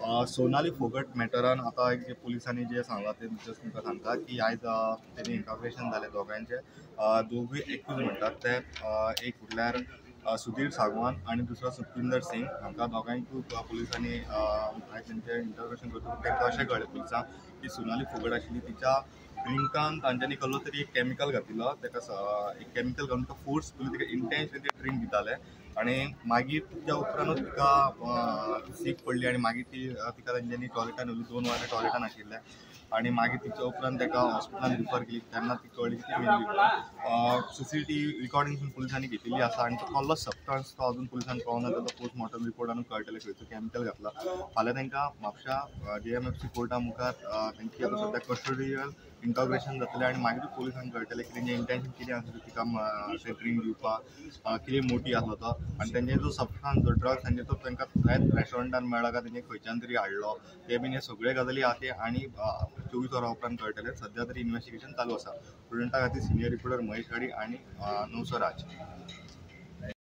सोनाली फोगट मॅटरान आता एक जे पोलिसांनी जे सांगला ते जस्ट तुमकां सांगता की आयज तेणी इंटॉग्रेशन जालें दोगांयचे दोगूय एक्यूज म्हणटात ते एक म्हटल्यार सुधीर सागवान आनी दुसरो सुखविंदर सिंग हांकां दोगांयकूय पुलिसांनी आयज तेंचें इंटॉग्रेशन करता तेंकां अशें कळ्ळें पुलिसांक की सोनाली फोगट आशिल्ली तिच्या ड्रिंकान तांच्यांनी कसलो तरी एक केमिकल घातिल्लो तेका एक केमिकल घालून तो फोर्सफुली तिका इंटेन्शनली ते ड्रिंक दिताले आणि मागीर तिच्या उपरांतूच तिका सीक पडली आणि मागीर तिका तेंच्यांनी टॉयलेटान व्हेली 2 वरां टॉयलेटान आशिल्लें आणि मागीर तिच्या उपरांत तेका हॉस्पिटलान रिफर केली तेन्ना ती कळ्ळी की मेन CCTV रिकॉर्डिंग पुलिसांनी घेतिल्ली आसा आणि तो कसलो सबस्टन्स तो अजून पुलिसांक कळना ताचो पोस्टमॉर्टम रिपोर्टान कळटलें खंयचो केमिकल घातला फाल्यां तांकां म्हापशा DMFC कोर्टा मुखार तेंची आतां सद्या कस्टडियल इंटॉग्रेशन जातलें आणि मागीर पुलिसांक कळटलें की तेंचें इंटेन्शन कितें आसा तिका अशें ड्रिंक दिवपाक कितें मोटी आसलो तो आनी तेंचे जो सबस्टन्स जो ड्रग्स तांचे तो तांकां त्याच रेस्टॉरंटान मेळ्ळा काय तेंचे खंयच्यान तरी हाडलो ते बीन हे सगळे गजाली आहा ते आनी 24 वरां उपरांत कळटलें सद्या तरी इन्वेस्टिगेशन चालू आसा स्टुडंटा खातीर सिनियर रिपोर्टर महेश गाडी आनी नवसो राज.